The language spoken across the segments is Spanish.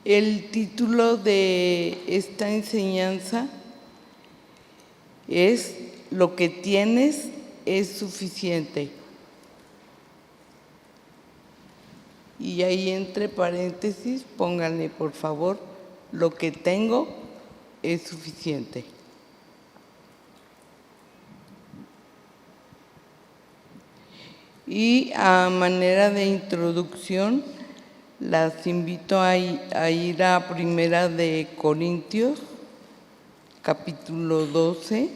El título de esta enseñanza es "Lo que tienes es suficiente". Y ahí entre paréntesis pónganle por favor, "Lo que tengo es suficiente". Y a manera de introducción, las invito a ir a Primera de Corintios, capítulo 12.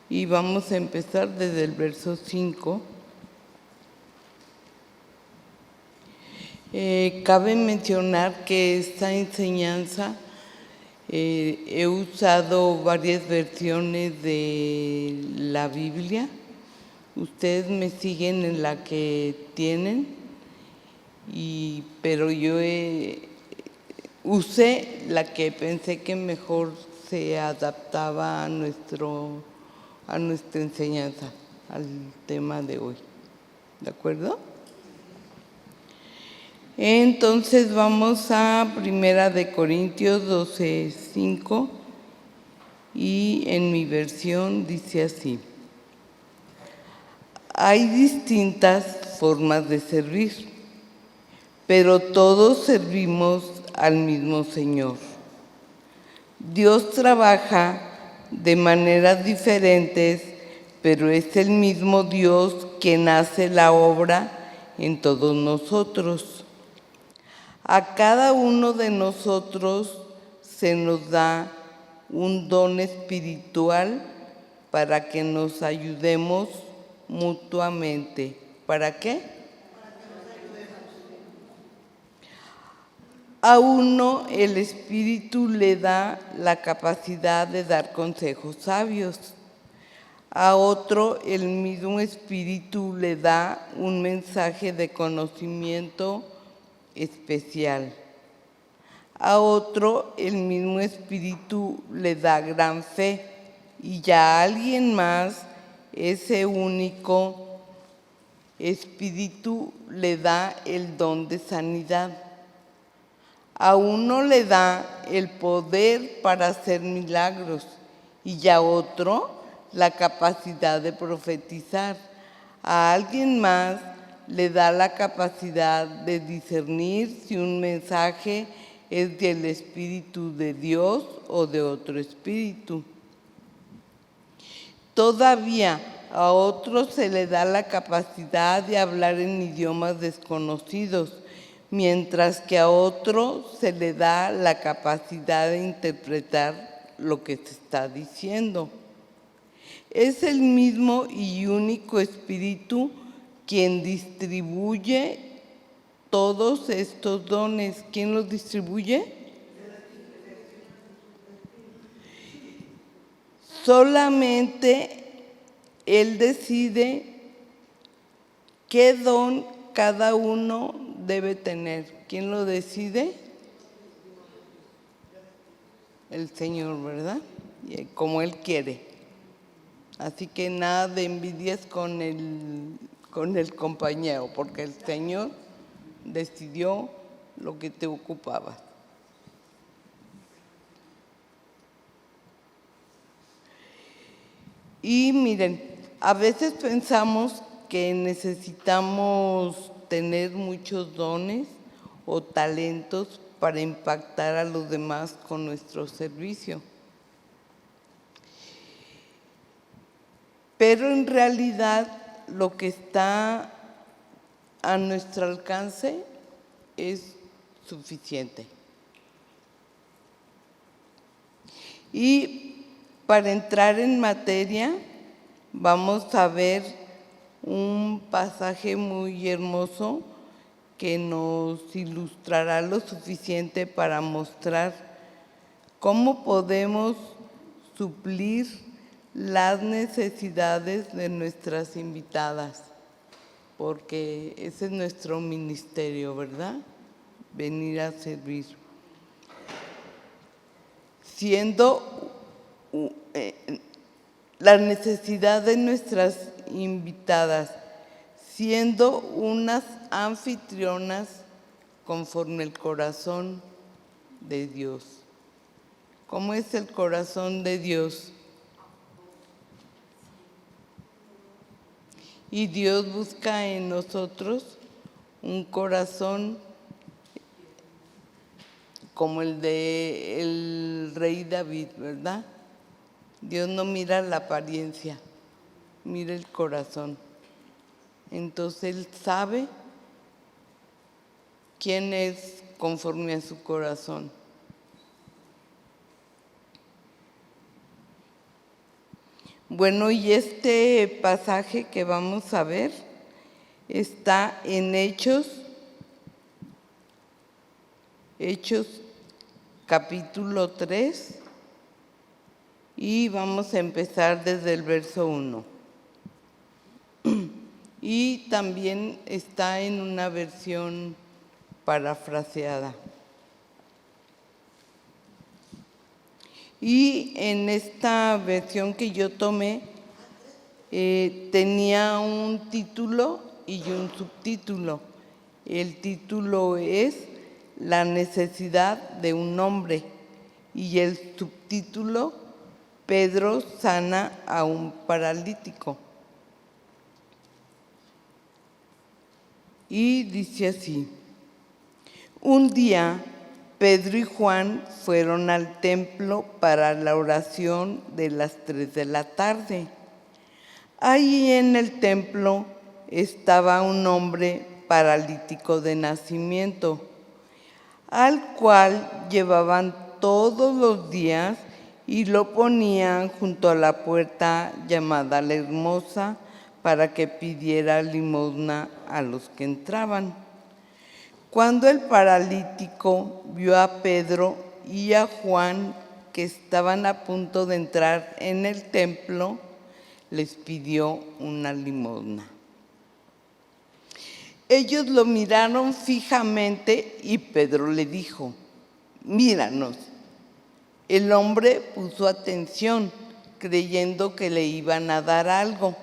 Y vamos a empezar desde el verso 5. Cabe mencionar que esta enseñanza he usado varias versiones de la Biblia. Ustedes me siguen en la que tienen, pero yo usé la que pensé que mejor se adaptaba a nuestra enseñanza, al tema de hoy. ¿De acuerdo? Entonces vamos a Primera de Corintios 12:5 y en mi versión dice así: hay distintas formas de servir, pero todos servimos al mismo Señor. Dios trabaja de maneras diferentes, pero es el mismo Dios quien hace la obra en todos nosotros. A cada uno de nosotros se nos da un don espiritual para que nos ayudemos mutuamente. ¿Para qué? A uno el Espíritu le da la capacidad de dar consejos sabios. A otro el mismo Espíritu le da un mensaje de conocimiento especial. A otro el mismo Espíritu le da gran fe, y ya a alguien más ese único Espíritu le da el don de sanidad. A uno le da el poder para hacer milagros, y ya a otro la capacidad de profetizar. A alguien más le da la capacidad de discernir si un mensaje es del Espíritu de Dios o de otro espíritu. Todavía a otro se le da la capacidad de hablar en idiomas desconocidos, mientras que a otro se le da la capacidad de interpretar lo que se está diciendo. Es el mismo y único Espíritu quien distribuye todos estos dones. ¿Quién los distribuye? Solamente Él decide qué don cada uno debe tener. ¿Quién lo decide? El Señor, ¿verdad? Como Él quiere. Así que nada de envidias con el compañero, porque el Señor decidió lo que te ocupaba. Y miren, a veces pensamos que necesitamos tener muchos dones o talentos para impactar a los demás con nuestro servicio. Pero en realidad lo que está a nuestro alcance es suficiente. Y para entrar en materia, vamos a ver un pasaje muy hermoso que nos ilustrará lo suficiente para mostrar cómo podemos suplir las necesidades de nuestras invitadas, porque ese es nuestro ministerio, ¿verdad? Venir a servir. Siendo la necesidad de nuestras invitadas, siendo unas anfitrionas conforme el corazón de Dios. ¿Cómo es el corazón de Dios? Y Dios busca en nosotros un corazón como el del rey David, ¿verdad? Dios no mira la apariencia, mira el corazón. Entonces Él sabe quién es conforme a su corazón. Bueno, y este pasaje que vamos a ver está en Hechos capítulo 3, y vamos a empezar desde el verso 1. Y también está en una versión parafraseada. Y en esta versión que yo tomé, tenía un título y un subtítulo. El título es La necesidad de un hombre, y el subtítulo, Pedro sana a un paralítico. Y dice así: un día Pedro y Juan fueron al templo para la oración de las 3 de la tarde. Ahí en el templo estaba un hombre paralítico de nacimiento, al cual llevaban todos los días y lo ponían junto a la puerta llamada La Hermosa para que pidiera limosna a los que entraban. Cuando el paralítico vio a Pedro y a Juan que estaban a punto de entrar en el templo, les pidió una limosna. Ellos lo miraron fijamente y Pedro le dijo: míranos. El hombre puso atención, creyendo que le iban a dar algo,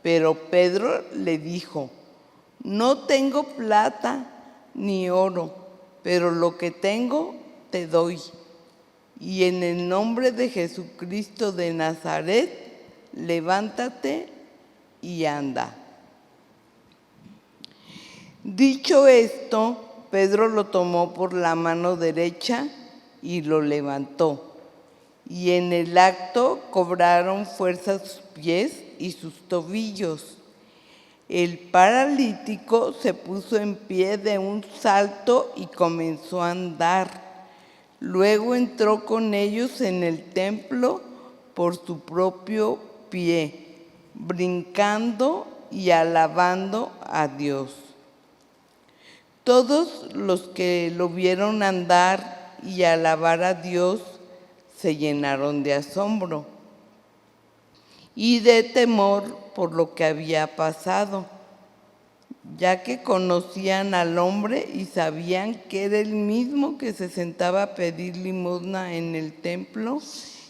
pero Pedro le dijo: no tengo plata ni oro, pero lo que tengo te doy. Y en el nombre de Jesucristo de Nazaret, levántate y anda. Dicho esto, Pedro lo tomó por la mano derecha y lo levantó. Y en el acto cobraron fuerza sus pies y sus tobillos. El paralítico se puso en pie de un salto y comenzó a andar. Luego entró con ellos en el templo por su propio pie, brincando y alabando a Dios. Todos los que lo vieron andar y alabar a Dios se llenaron de asombro y de temor por lo que había pasado, ya que conocían al hombre y sabían que era el mismo que se sentaba a pedir limosna en el templo,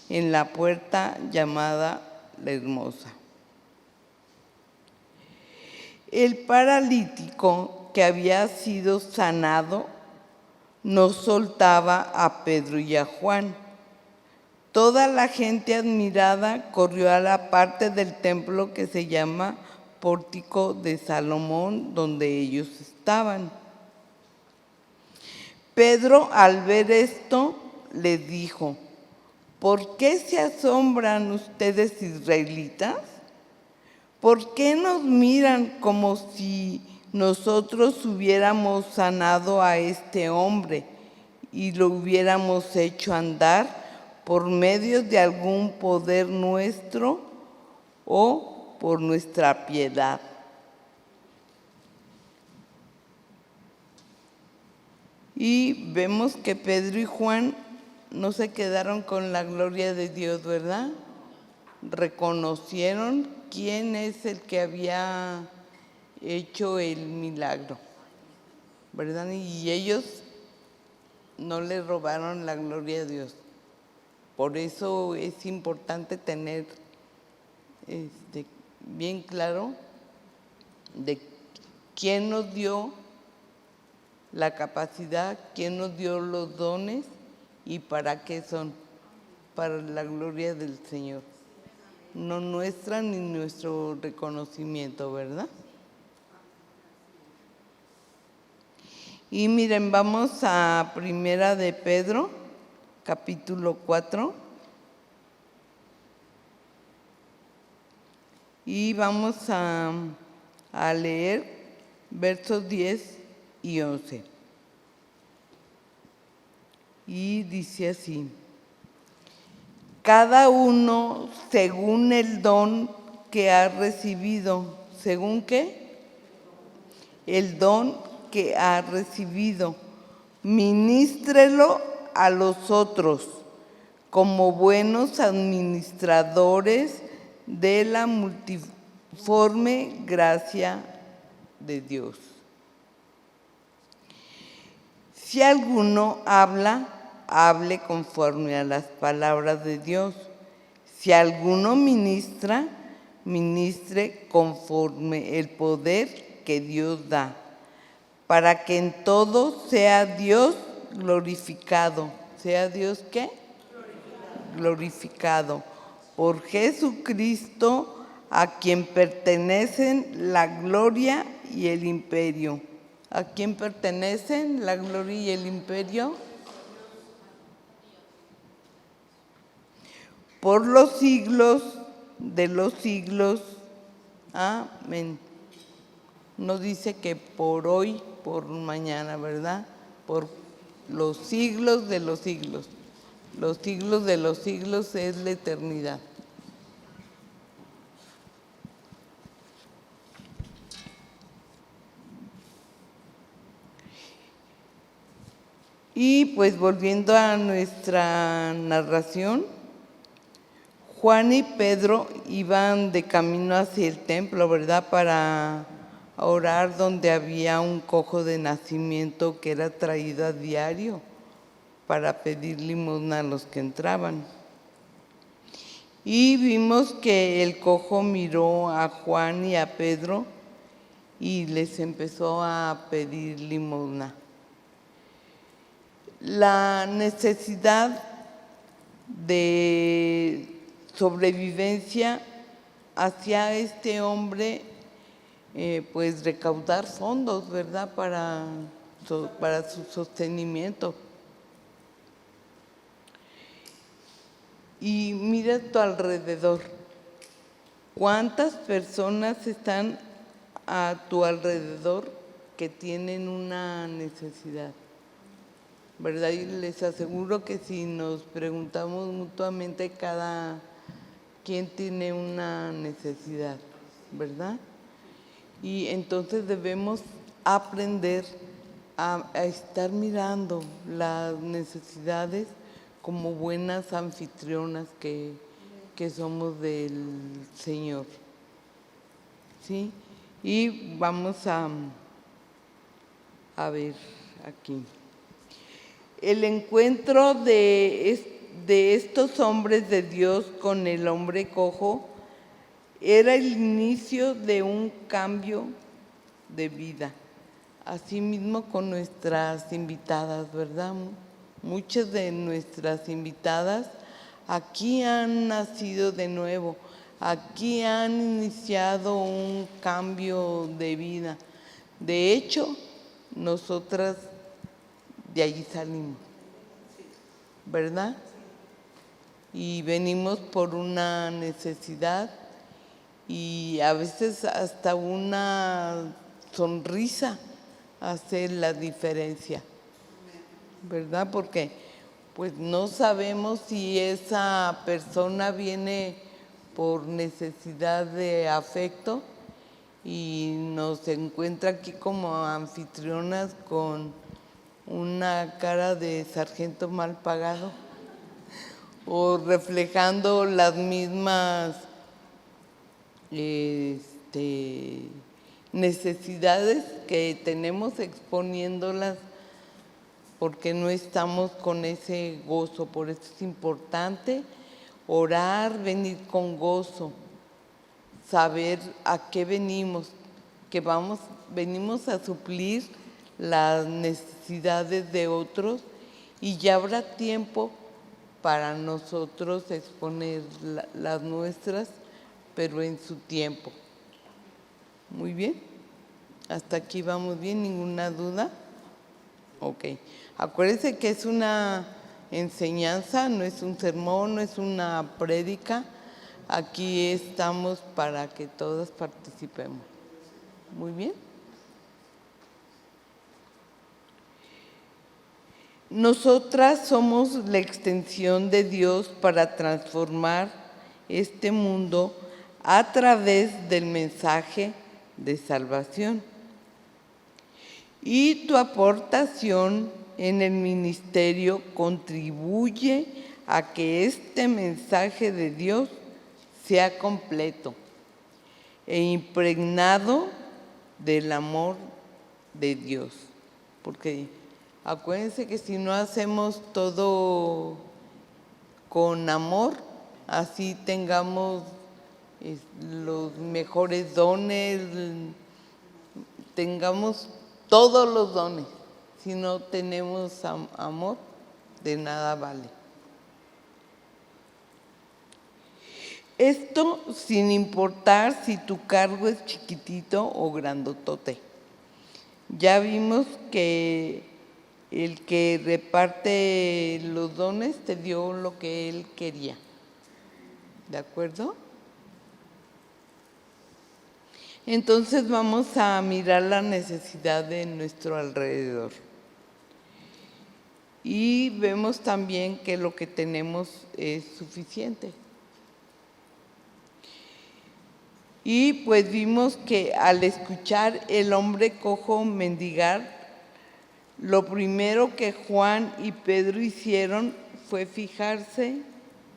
en la puerta llamada La Hermosa. El paralítico que había sido sanado no soltaba a Pedro y a Juan. Toda la gente admirada corrió a la parte del templo que se llama Pórtico de Salomón, donde ellos estaban. Pedro, al ver esto, les dijo: ¿por qué se asombran ustedes, israelitas? ¿Por qué nos miran como si nosotros hubiéramos sanado a este hombre y lo hubiéramos hecho andar por medio de algún poder nuestro o por nuestra piedad? Y vemos que Pedro y Juan no se quedaron con la gloria de Dios, ¿verdad? Reconocieron quién es el que había hecho el milagro, ¿verdad? Y ellos no le robaron la gloria a Dios. Por eso es importante tener bien claro de ¿Quién nos dio la capacidad? ¿Quién nos dio los dones? ¿Y para qué son? Para la gloria del Señor. No nuestra ni nuestro reconocimiento, ¿verdad? Y miren, vamos a Primera de Pedro, capítulo 4. Y vamos a leer versos 10 y 11. Y dice así: cada uno según el don que ha recibido. ¿Según qué? El don que ha recibido. Ministrelo a los otros como buenos administradores de la multiforme gracia de Dios. Si alguno habla, hable conforme a las palabras de Dios. Si alguno ministra, ministre conforme el poder que Dios da, para que en todo sea Dios glorificado. ¿Sea Dios qué? Glorificado por Jesucristo, a quien pertenecen la gloria y el imperio. ¿A quién pertenecen la gloria y el imperio? Por los siglos de los siglos. Amén. No dice que por hoy, por mañana, ¿verdad? Por los siglos de los siglos. Los siglos de los siglos es la eternidad. Y pues volviendo a nuestra narración, Juan y Pedro iban de camino hacia el templo, ¿verdad? Para orar, donde había un cojo de nacimiento que era traído a diario para pedir limosna a los que entraban. Y vimos que el cojo miró a Juan y a Pedro y les empezó a pedir limosna. La necesidad de sobrevivencia hacia este hombre, pues recaudar fondos, ¿verdad? Para su sostenimiento. Y mira a tu alrededor. ¿Cuántas personas están a tu alrededor que tienen una necesidad? ¿Verdad? Y les aseguro que si nos preguntamos mutuamente, cada quien tiene una necesidad, ¿verdad? Y entonces debemos aprender a estar mirando las necesidades como buenas anfitrionas que somos del Señor. ¿Sí? Y vamos a ver aquí. El encuentro de estos hombres de Dios con el hombre cojo era el inicio de un cambio de vida. Asimismo con nuestras invitadas, ¿verdad? Muchas de nuestras invitadas aquí han nacido de nuevo, aquí han iniciado un cambio de vida. De hecho, nosotras de allí salimos, ¿verdad? Y venimos por una necesidad y a veces hasta una sonrisa hace la diferencia, ¿verdad? Porque pues no sabemos si esa persona viene por necesidad de afecto y nos encuentra aquí como anfitrionas con una cara de sargento mal pagado o reflejando las mismas necesidades que tenemos, exponiéndolas porque no estamos con ese gozo. Por eso es importante orar, venir con gozo, saber a qué venimos, que venimos a suplir las necesidades de otros y ya habrá tiempo para nosotros exponer las nuestras, pero en su tiempo. Muy bien. Hasta aquí vamos bien, ¿ninguna duda? Ok. Acuérdense que es una enseñanza, no es un sermón, no es una prédica. Aquí estamos para que todos participemos. Muy bien. Nosotras somos la extensión de Dios para transformar este mundo a través del mensaje de salvación. Y tu aportación en el ministerio contribuye a que este mensaje de Dios sea completo e impregnado del amor de Dios. Porque acuérdense que si no hacemos todo con amor, así tengamos los mejores dones, tengamos todos los dones. Si no tenemos amor, de nada vale. Esto sin importar si tu cargo es chiquitito o grandotote. Ya vimos que el que reparte los dones te dio lo que él quería. ¿De acuerdo? Entonces vamos a mirar la necesidad de nuestro alrededor. Y vemos también que lo que tenemos es suficiente. Y pues vimos que al escuchar el hombre cojo mendigar, lo primero que Juan y Pedro hicieron fue fijarse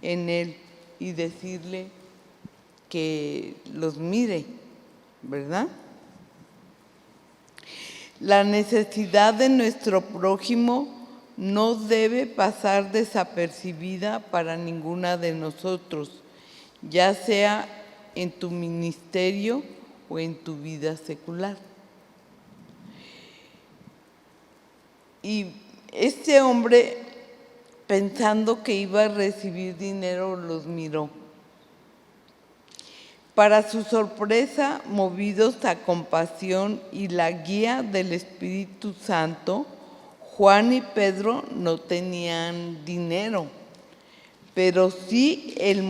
en él y decirle que los mire, ¿verdad? La necesidad de nuestro prójimo no debe pasar desapercibida para ninguna de nosotros, ya sea en tu ministerio o en tu vida secular. Y este hombre, pensando que iba a recibir dinero, los miró. Para su sorpresa, movidos a compasión y la guía del Espíritu Santo, Juan y Pedro no tenían dinero, pero sí el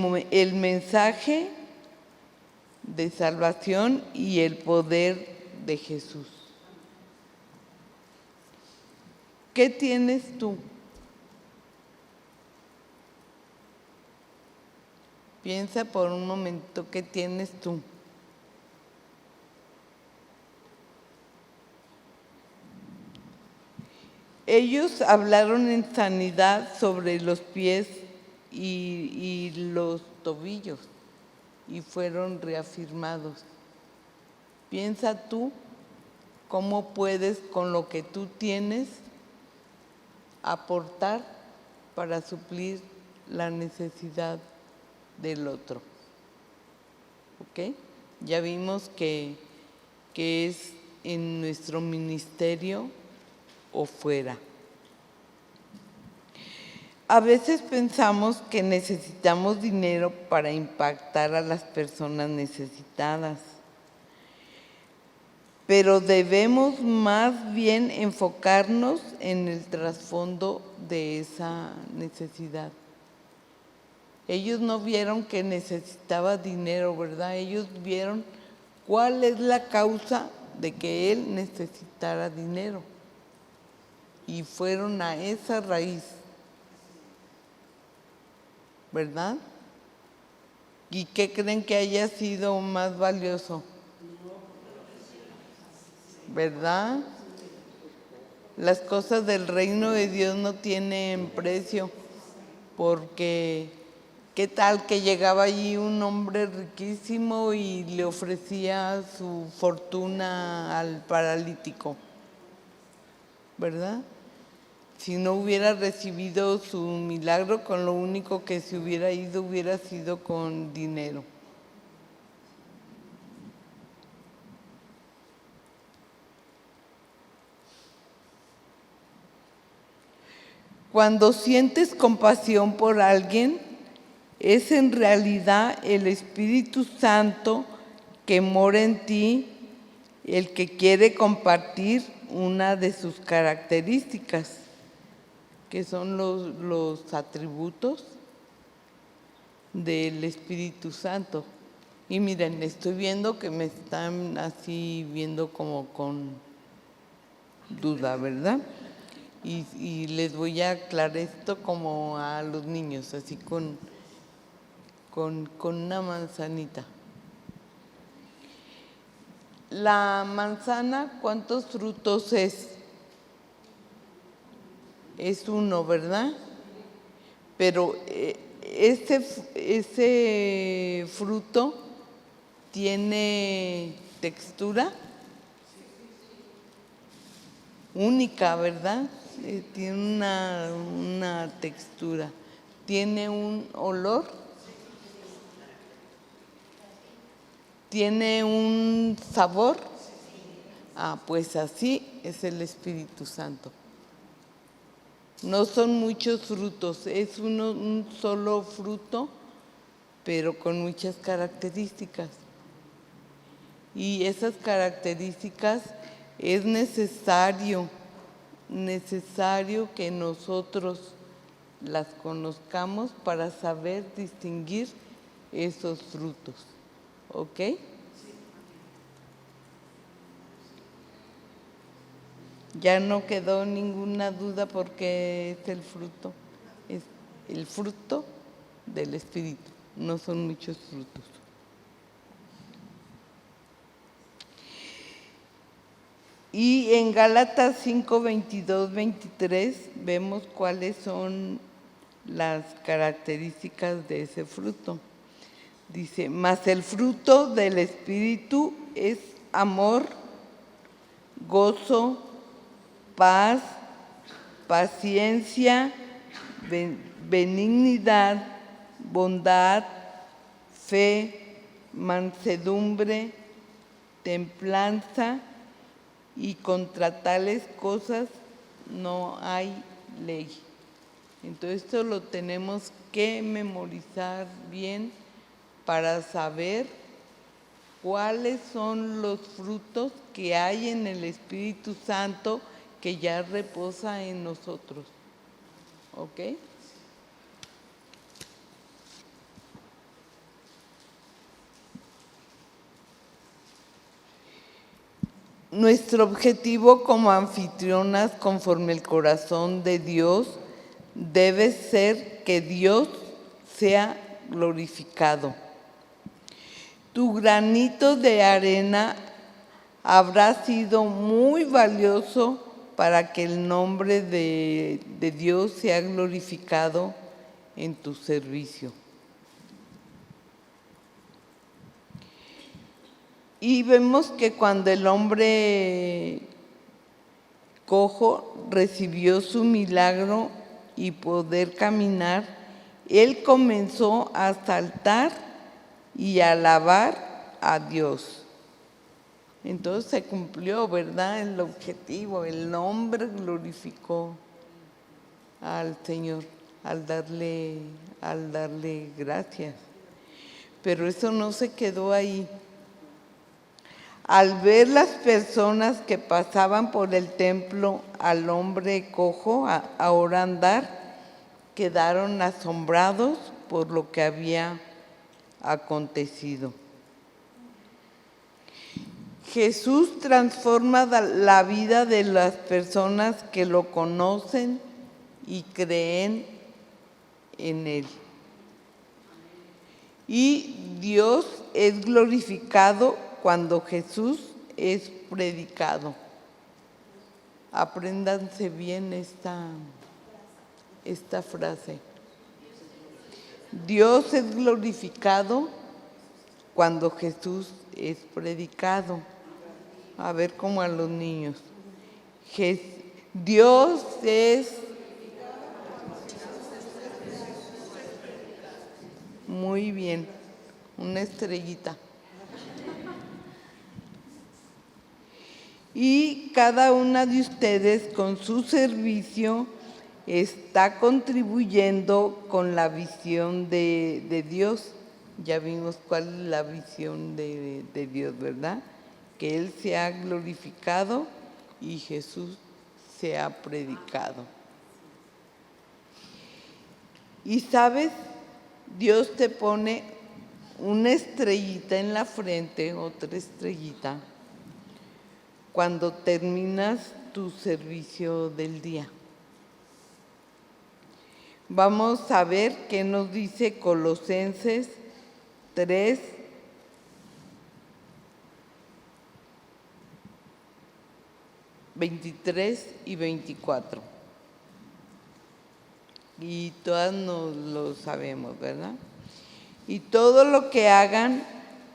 mensaje de salvación y el poder de Jesús. ¿Qué tienes tú? Piensa por un momento, ¿qué tienes tú? Ellos hablaron en sanidad sobre los pies y los tobillos y fueron reafirmados. Piensa tú cómo puedes con lo que tú tienes aportar para suplir la necesidad del otro. ¿Ok? Ya vimos que es en nuestro ministerio o fuera. A veces pensamos que necesitamos dinero para impactar a las personas necesitadas, pero debemos más bien enfocarnos en el trasfondo de esa necesidad. Ellos no vieron que necesitaba dinero, ¿verdad? Ellos vieron cuál es la causa de que él necesitara dinero. Y fueron a esa raíz, ¿verdad? ¿Y qué creen que haya sido más valioso? ¿Verdad? Las cosas del reino de Dios no tienen precio, porque ¿qué tal que llegaba allí un hombre riquísimo y le ofrecía su fortuna al paralítico? ¿Verdad? Si no hubiera recibido su milagro, con lo único que se hubiera ido hubiera sido con dinero. Cuando sientes compasión por alguien, es en realidad el Espíritu Santo que mora en ti, el que quiere compartir una de sus características, que son los atributos del Espíritu Santo. Y miren, estoy viendo que me están así viendo como con duda, ¿verdad? Y les voy a aclarar esto como a los niños, así con una manzanita. La manzana, ¿cuántos frutos es? Es uno, ¿verdad? Pero ese fruto tiene textura única, ¿verdad? Tiene una textura. ¿Tiene un olor? ¿Tiene un sabor? Pues así es el Espíritu Santo. No son muchos frutos, es un solo fruto, pero con muchas características. Y esas características es necesario que nosotros las conozcamos para saber distinguir esos frutos. ¿Ok? Ya no quedó ninguna duda porque es el fruto del Espíritu, no son muchos frutos. Y en Gálatas 5, 22, 23 vemos cuáles son las características de ese fruto. Dice, mas el fruto del Espíritu es amor, gozo, paz, paciencia, benignidad, bondad, fe, mansedumbre, templanza, y contra tales cosas no hay ley. Entonces esto lo tenemos que memorizar bien para saber cuáles son los frutos que hay en el Espíritu Santo que ya reposa en nosotros. ¿Ok? Nuestro objetivo como anfitrionas conforme el corazón de Dios debe ser que Dios sea glorificado. Tu granito de arena habrá sido muy valioso para que el nombre de Dios sea glorificado en tu servicio. Y vemos que cuando el hombre cojo recibió su milagro y poder caminar, él comenzó a saltar y a alabar a Dios. Entonces se cumplió, ¿verdad?, el objetivo. El hombre glorificó al Señor al darle gracias. Pero eso no se quedó ahí. Al ver las personas que pasaban por el templo al hombre cojo ahora andar, quedaron asombrados por lo que había acontecido. Jesús transforma la vida de las personas que lo conocen y creen en Él. Y Dios es glorificado cuando Jesús es predicado. Apréndanse bien esta frase. Dios es glorificado cuando Jesús es predicado. A ver, como a los niños. Dios es... Muy bien, una estrellita. Y cada una de ustedes con su servicio está contribuyendo con la visión de Dios. Ya vimos cuál es la visión de Dios, ¿verdad? Que Él sea glorificado y Jesús sea predicado. Y sabes, Dios te pone una estrellita en la frente, otra estrellita, cuando terminas tu servicio del día. Vamos a ver qué nos dice Colosenses 3, 23 y 24. Y todas nos lo sabemos, ¿verdad? Y todo lo que hagan,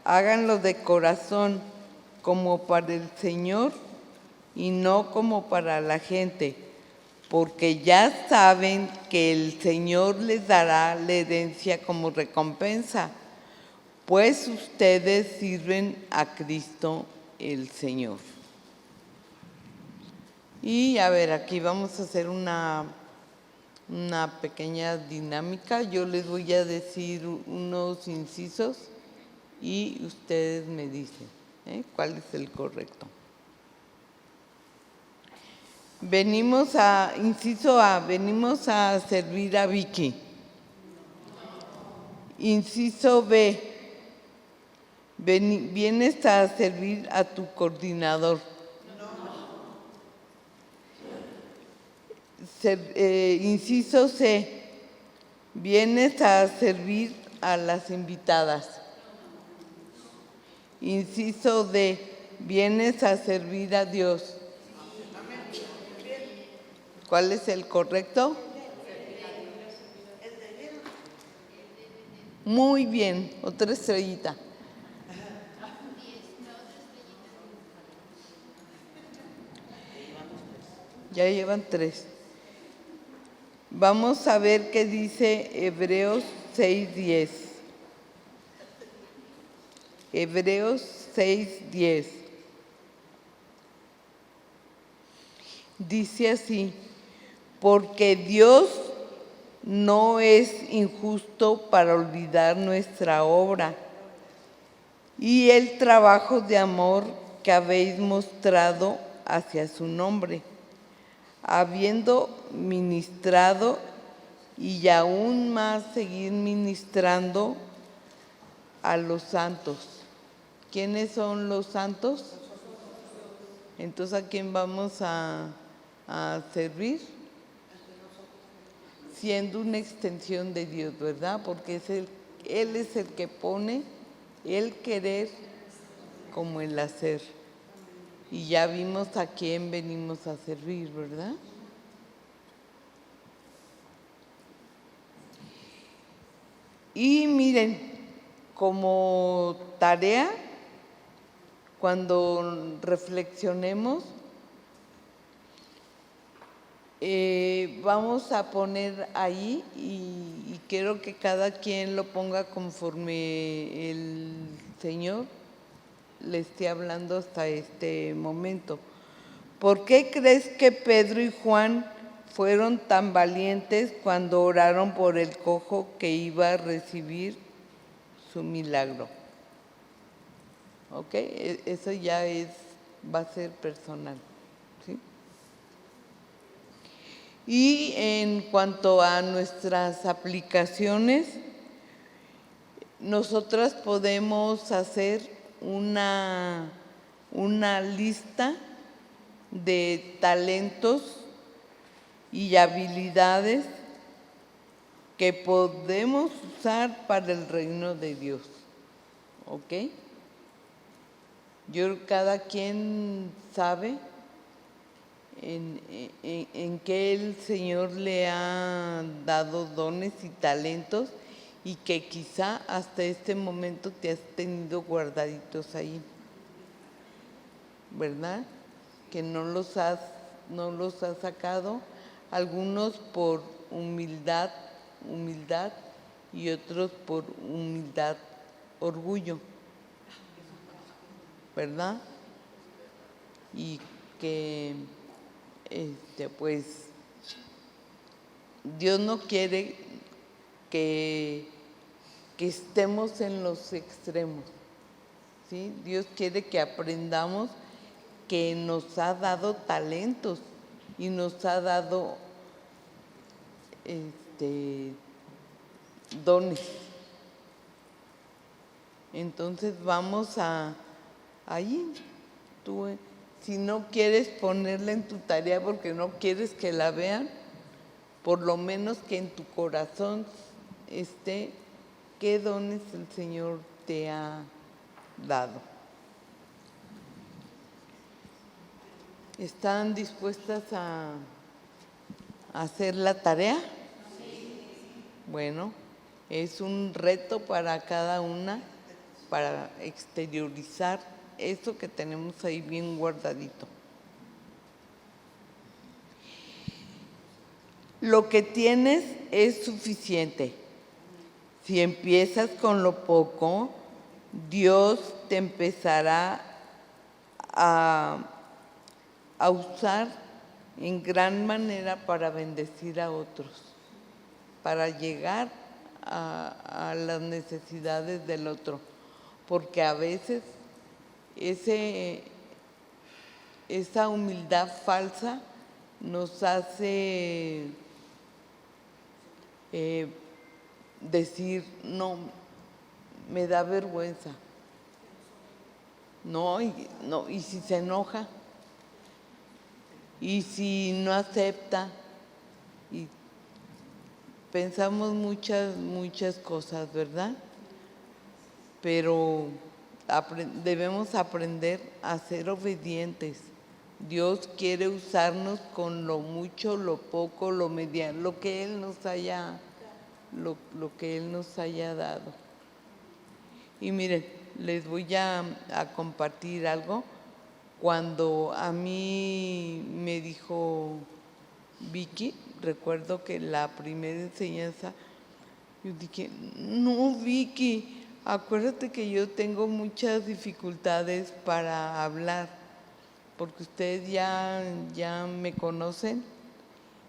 háganlo de corazón, como para el Señor y no como para la gente, porque ya saben que el Señor les dará la herencia como recompensa, pues ustedes sirven a Cristo el Señor. Y a ver, aquí vamos a hacer una pequeña dinámica. Yo les voy a decir unos incisos y ustedes me dicen cuál es el correcto. Inciso A, venimos a servir a Vicky. Inciso B, vienes a servir a tu coordinador. Inciso C, vienes a servir a las invitadas. Inciso D, vienes a servir a Dios. ¿Cuál es el correcto? Muy bien, otra estrellita. Ya llevan 3. Vamos a ver qué dice Hebreos 6:10. Hebreos 6:10. Dice así: porque Dios no es injusto para olvidar nuestra obra y el trabajo de amor que habéis mostrado hacia su nombre, habiendo ministrado y aún más seguir ministrando a los santos. ¿Quiénes son los santos? Entonces, ¿a quién vamos a servir? Siendo una extensión de Dios, ¿verdad? Porque Él es el que pone el querer como el hacer. Y ya vimos a quién venimos a servir, ¿verdad? Y miren, como tarea, cuando reflexionemos, vamos a poner ahí y quiero que cada quien lo ponga conforme el Señor le esté hablando hasta este momento. ¿Por qué crees que Pedro y Juan fueron tan valientes cuando oraron por el cojo que iba a recibir su milagro? ¿Ok? Eso ya va a ser personal, ¿sí? Y en cuanto a nuestras aplicaciones, nosotras podemos hacer una lista de talentos y habilidades que podemos usar para el reino de Dios. ¿Ok? Cada quien sabe en qué el Señor le ha dado dones y talentos y que quizá hasta este momento te has tenido guardaditos ahí, ¿verdad? Que no los has sacado, algunos por humildad y otros por humildad, orgullo, ¿verdad? Y que pues Dios no quiere que estemos en los extremos, ¿sí? Dios quiere que aprendamos que nos ha dado talentos y nos ha dado dones. Entonces vamos allí. Tú, si no quieres ponerla en tu tarea porque no quieres que la vean, por lo menos que en tu corazón esté qué dones el Señor te ha dado. ¿Están dispuestas a hacer la tarea? Bueno, es un reto para cada una para exteriorizar eso que tenemos ahí bien guardadito. Lo que tienes es suficiente. Si empiezas con lo poco, Dios te empezará a usar en gran manera para bendecir a otros, para llegar a las necesidades del otro, porque a veces esa humildad falsa nos hace decir, no, me da vergüenza. No, y si se enoja, y si no acepta, y pensamos muchas cosas, ¿verdad? Pero debemos aprender a ser obedientes. Dios quiere usarnos con lo mucho, lo poco, lo mediano, lo que Él nos haya dado. Y miren, les voy a compartir algo. Cuando a mí me dijo Vicky, recuerdo que la primera enseñanza, yo dije, no, Vicky, acuérdate que yo tengo muchas dificultades para hablar, porque ustedes ya me conocen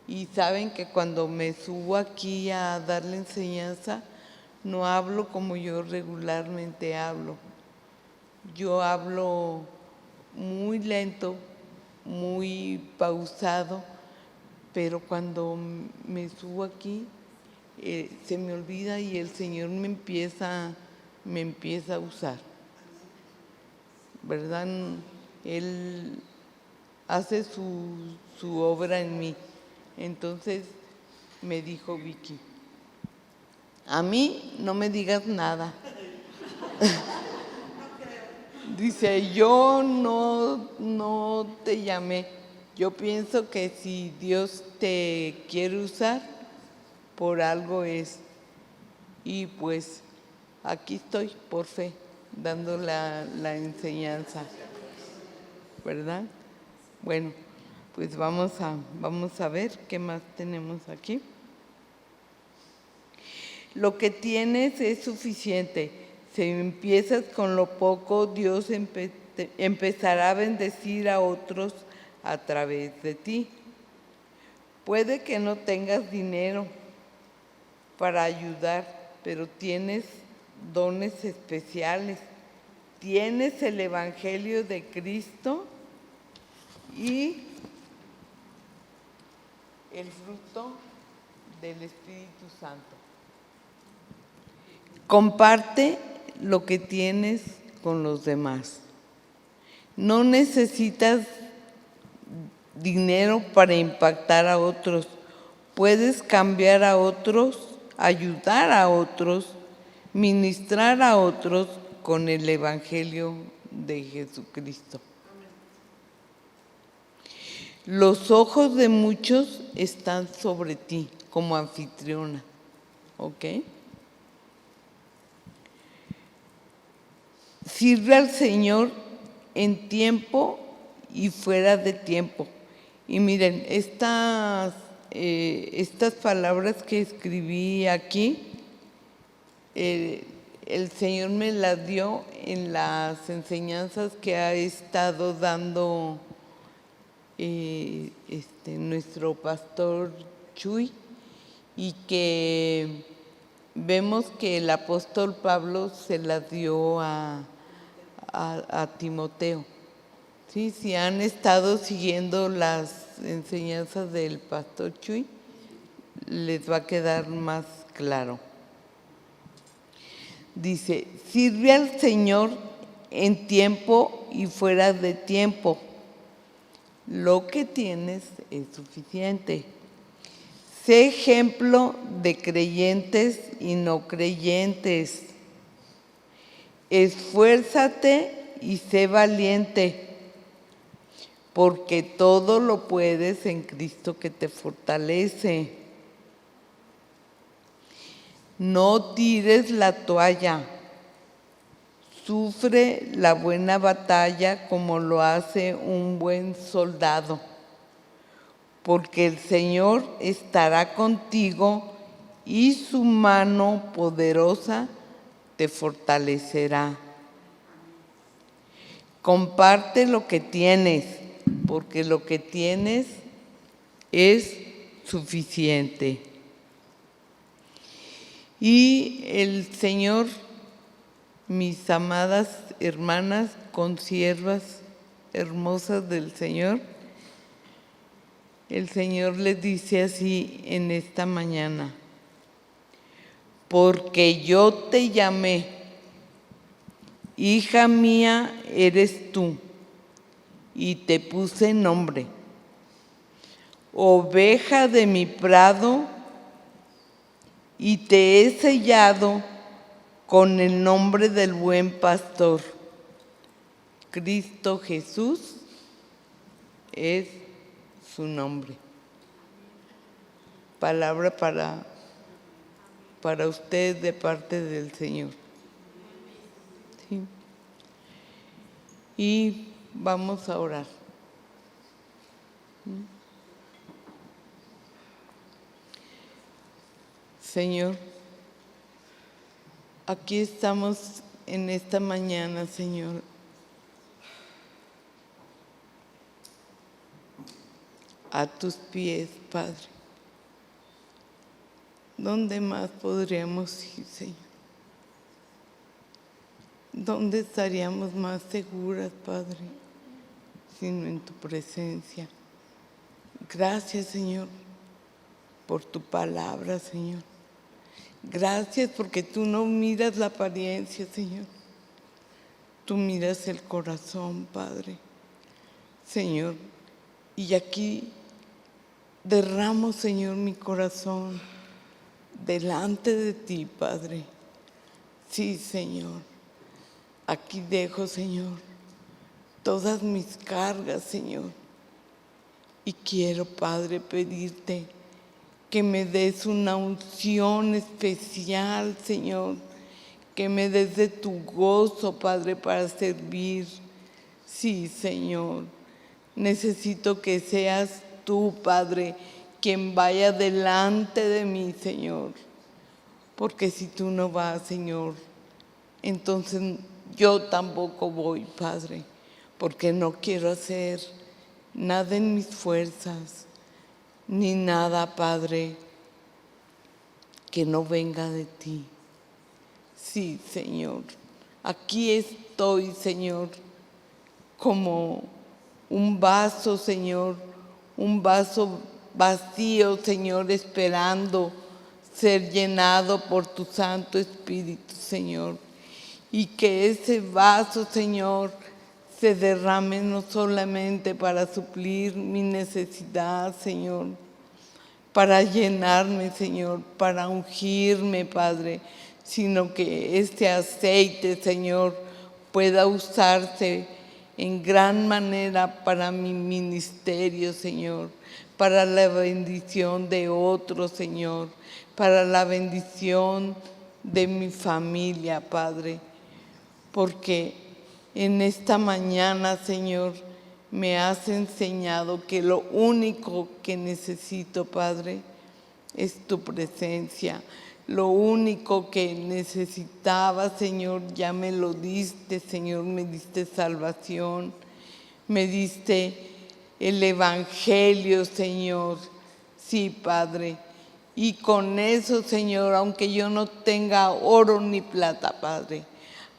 y saben que cuando me subo aquí a dar la enseñanza, no hablo como yo regularmente hablo. Yo hablo muy lento, muy pausado, pero cuando me subo aquí se me olvida y el Señor me empieza a usar, ¿verdad? Él hace su obra en mí. Entonces me dijo Vicky, a mí no me digas nada. Dice, yo no te llamé. Yo pienso que si Dios te quiere usar, por algo es. Y pues aquí estoy, por fe, dando la enseñanza, ¿verdad? Bueno, pues vamos a ver qué más tenemos aquí. Lo que tienes es suficiente. Si empiezas con lo poco, Dios empezará a bendecir a otros a través de ti. Puede que no tengas dinero para ayudar, pero tienes dones especiales. Tienes el Evangelio de Cristo y el fruto del Espíritu Santo. Comparte lo que tienes con los demás. No necesitas dinero para impactar a otros. Puedes cambiar a otros, ayudar a otros, ministrar a otros con el Evangelio de Jesucristo. Los ojos de muchos están sobre ti como anfitriona, ¿ok? Sirve al Señor en tiempo y fuera de tiempo. Y miren, estas palabras que escribí aquí, el Señor me las dio en las enseñanzas que ha estado dando nuestro pastor Chuy, y que vemos que el apóstol Pablo se las dio a Timoteo. Sí, si han estado siguiendo las enseñanzas del pastor Chuy, les va a quedar más claro. Dice, sirve al Señor en tiempo y fuera de tiempo. Lo que tienes es suficiente. Sé ejemplo de creyentes y no creyentes. Esfuérzate y sé valiente, porque todo lo puedes en Cristo que te fortalece. No tires la toalla. Sufre la buena batalla como lo hace un buen soldado, porque el Señor estará contigo y su mano poderosa te fortalecerá. Comparte lo que tienes, porque lo que tienes es suficiente. Y el Señor, mis amadas hermanas, consiervas hermosas del Señor, el Señor les dice así en esta mañana: porque yo te llamé, hija mía eres tú, y te puse nombre, oveja de mi prado, y te he sellado con el nombre del buen pastor. Cristo Jesús es su nombre. Palabra para usted de parte del Señor. ¿Sí? Y vamos a orar. Señor, aquí estamos en esta mañana, Señor. A tus pies, Padre. ¿Dónde más podríamos ir, Señor? ¿Dónde estaríamos más seguras, Padre, sino en tu presencia? Gracias, Señor, por tu palabra, Señor. Gracias porque tú no miras la apariencia, Señor. Tú miras el corazón, Padre. Señor, y aquí derramo, Señor, mi corazón delante de ti, Padre. Sí, Señor. Aquí dejo, Señor, todas mis cargas, Señor. Y quiero, Padre, pedirte que me des una unción especial, Señor. Que me des de tu gozo, Padre, para servir. Sí, Señor. Necesito que seas tú, Padre, quien vaya delante de mí, Señor. Porque si tú no vas, Señor, entonces yo tampoco voy, Padre. Porque no quiero hacer nada en mis fuerzas, ni nada, Padre, que no venga de ti. Sí, Señor. Aquí estoy, Señor, como un vaso, Señor, un vaso vacío, Señor, esperando ser llenado por tu Santo Espíritu, Señor. Y que ese vaso, Señor, se derrame no solamente para suplir mi necesidad, Señor, para llenarme, Señor, para ungirme, Padre, sino que este aceite, Señor, pueda usarse en gran manera para mi ministerio, Señor, para la bendición de otros, Señor, para la bendición de mi familia, Padre. Porque en esta mañana, Señor, me has enseñado que lo único que necesito, Padre, es tu presencia. Lo único que necesitaba, Señor, ya me lo diste, Señor. Me diste salvación, me diste el Evangelio, Señor. Sí, Padre. Y con eso, Señor, aunque yo no tenga oro ni plata, Padre,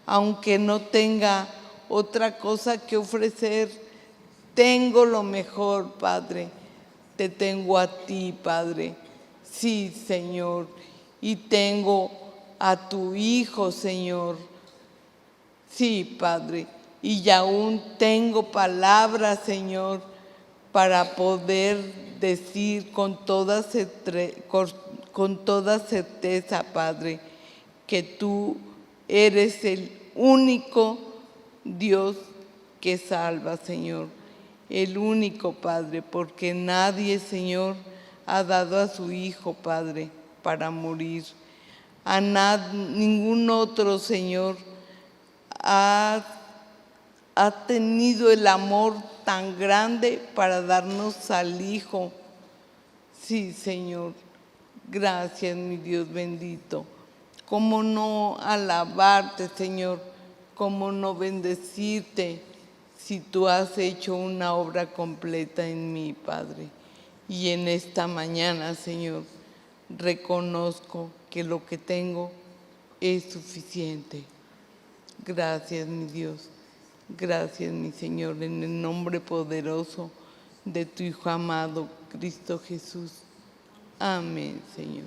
aunque no tenga otra cosa que ofrecer, tengo lo mejor, Padre. Te tengo a ti, Padre. Sí, Señor. Y tengo a tu Hijo, Señor. Sí, Padre. Y aún tengo palabras, Señor, para poder decir con toda certeza, Padre, que tú eres el único Dios que salva, Señor. El único, Padre, porque nadie, Señor, ha dado a su Hijo, Padre, para morir. Ningún otro, Señor, ha tenido el amor tan grande para darnos al Hijo. Sí, Señor. Gracias, mi Dios bendito. ¿Cómo no alabarte, Señor? ¿Cómo no bendecirte si tú has hecho una obra completa en mí, Padre? Y en esta mañana, Señor, reconozco que lo que tengo es suficiente. Gracias, mi Dios. Gracias, mi Señor, en el nombre poderoso de tu Hijo amado, Cristo Jesús. Amén, Señor.